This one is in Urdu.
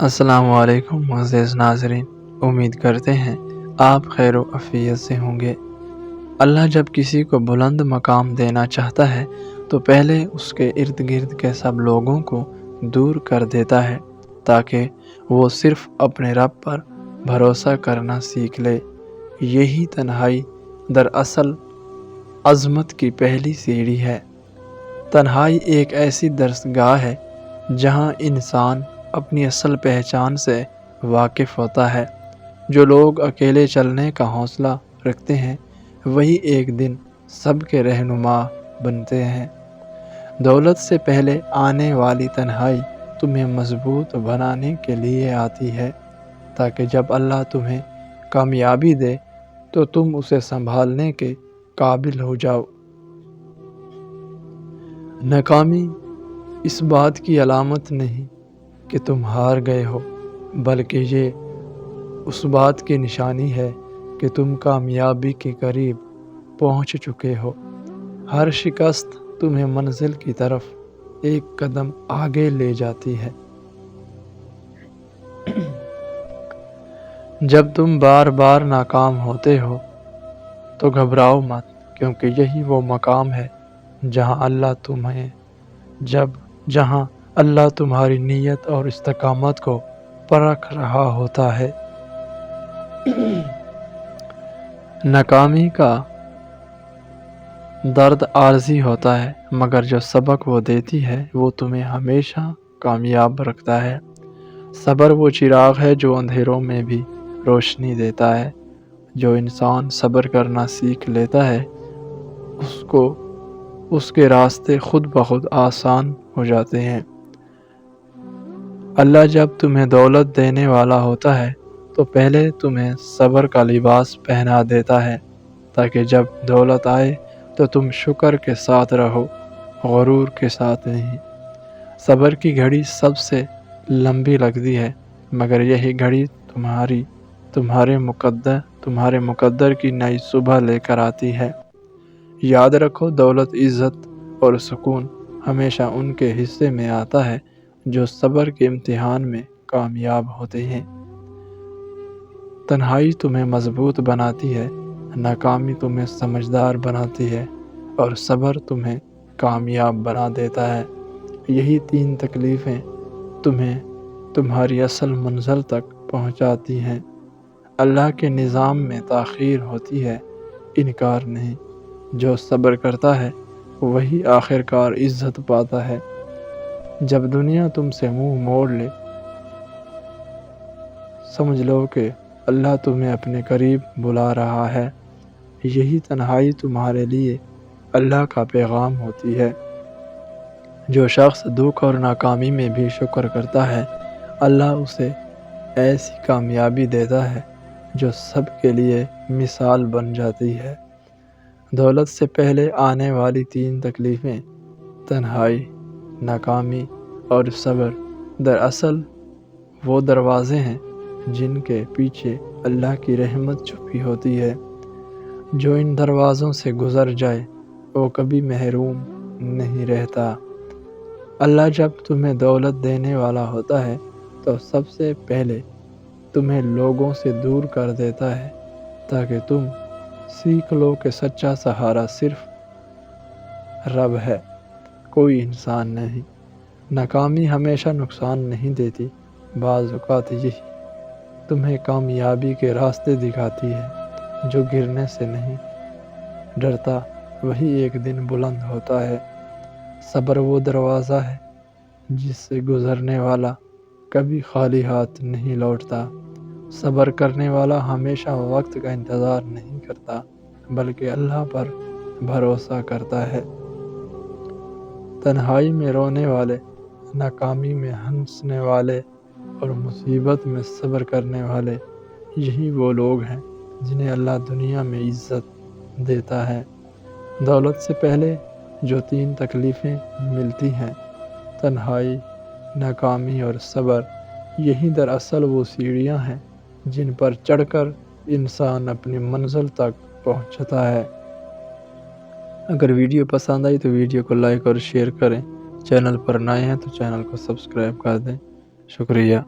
السلام علیکم معزز ناظرین، امید کرتے ہیں آپ خیر و عافیت سے ہوں گے۔ اللہ جب کسی کو بلند مقام دینا چاہتا ہے تو پہلے اس کے ارد گرد کے سب لوگوں کو دور کر دیتا ہے تاکہ وہ صرف اپنے رب پر بھروسہ کرنا سیکھ لے۔ یہی تنہائی دراصل عظمت کی پہلی سیڑھی ہے۔ تنہائی ایک ایسی درسگاہ ہے جہاں انسان اپنی اصل پہچان سے واقف ہوتا ہے۔ جو لوگ اکیلے چلنے کا حوصلہ رکھتے ہیں وہی ایک دن سب کے رہنما بنتے ہیں۔ دولت سے پہلے آنے والی تنہائی تمہیں مضبوط بنانے کے لیے آتی ہے تاکہ جب اللہ تمہیں کامیابی دے تو تم اسے سنبھالنے کے قابل ہو جاؤ۔ ناکامی اس بات کی علامت نہیں کہ تم ہار گئے ہو، بلکہ یہ اس بات کی نشانی ہے کہ تم کامیابی کے قریب پہنچ چکے ہو۔ ہر شکست تمہیں منزل کی طرف ایک قدم آگے لے جاتی ہے۔ جب تم بار بار ناکام ہوتے ہو تو گھبراؤ مت، کیونکہ یہی وہ مقام ہے جہاں اللہ تمہاری نیت اور استقامت کو پرکھ رہا ہوتا ہے۔ ناکامی کا درد عارضی ہوتا ہے، مگر جو سبق وہ دیتی ہے وہ تمہیں ہمیشہ کامیاب رکھتا ہے۔ صبر وہ چراغ ہے جو اندھیروں میں بھی روشنی دیتا ہے۔ جو انسان صبر کرنا سیکھ لیتا ہے اس کے راستے خود بخود آسان ہو جاتے ہیں۔ اللہ جب تمہیں دولت دینے والا ہوتا ہے تو پہلے تمہیں صبر کا لباس پہنا دیتا ہے تاکہ جب دولت آئے تو تم شکر کے ساتھ رہو، غرور کے ساتھ نہیں۔ صبر کی گھڑی سب سے لمبی لگتی ہے، مگر یہی گھڑی تمہارے مقدر کی نئی صبح لے کر آتی ہے۔ یاد رکھو، دولت، عزت اور سکون ہمیشہ ان کے حصے میں آتا ہے جو صبر کے امتحان میں کامیاب ہوتے ہیں۔ تنہائی تمہیں مضبوط بناتی ہے، ناکامی تمہیں سمجھدار بناتی ہے اور صبر تمہیں کامیاب بنا دیتا ہے۔ یہی تین تکلیفیں تمہیں تمہاری اصل منزل تک پہنچاتی ہیں۔ اللہ کے نظام میں تاخیر ہوتی ہے، انکار نہیں۔ جو صبر کرتا ہے وہی آخرکار عزت پاتا ہے۔ جب دنیا تم سے منہ موڑ لے سمجھ لو کہ اللہ تمہیں اپنے قریب بلا رہا ہے۔ یہی تنہائی تمہارے لیے اللہ کا پیغام ہوتی ہے۔ جو شخص دکھ اور ناکامی میں بھی شکر کرتا ہے، اللہ اسے ایسی کامیابی دیتا ہے جو سب کے لیے مثال بن جاتی ہے۔ دولت سے پہلے آنے والی تین تکلیفیں، تنہائی، ناکامی اور صبر، دراصل وہ دروازے ہیں جن کے پیچھے اللہ کی رحمت چھپی ہوتی ہے۔ جو ان دروازوں سے گزر جائے وہ کبھی محروم نہیں رہتا۔ اللہ جب تمہیں دولت دینے والا ہوتا ہے تو سب سے پہلے تمہیں لوگوں سے دور کر دیتا ہے تاکہ تم سیکھ لو کہ سچا سہارا صرف رب ہے، کوئی انسان نہیں۔ ناکامی ہمیشہ نقصان نہیں دیتی، بعض اوقات یہی تمہیں کامیابی کے راستے دکھاتی ہے۔ جو گرنے سے نہیں ڈرتا وہی ایک دن بلند ہوتا ہے۔ صبر وہ دروازہ ہے جس سے گزرنے والا کبھی خالی ہاتھ نہیں لوٹتا۔ صبر کرنے والا ہمیشہ وقت کا انتظار نہیں کرتا بلکہ اللہ پر بھروسہ کرتا ہے۔ تنہائی میں رونے والے، ناکامی میں ہنسنے والے اور مصیبت میں صبر کرنے والے، یہی وہ لوگ ہیں جنہیں اللہ دنیا میں عزت دیتا ہے۔ دولت سے پہلے جو تین تکلیفیں ملتی ہیں، تنہائی، ناکامی اور صبر، یہی دراصل وہ سیڑھیاں ہیں جن پر چڑھ کر انسان اپنی منزل تک پہنچتا ہے۔ اگر ویڈیو پسند آئی تو ویڈیو کو لائک اور شیئر کریں۔ چینل پر نئے ہیں تو چینل کو سبسکرائب کر دیں۔ شکریہ۔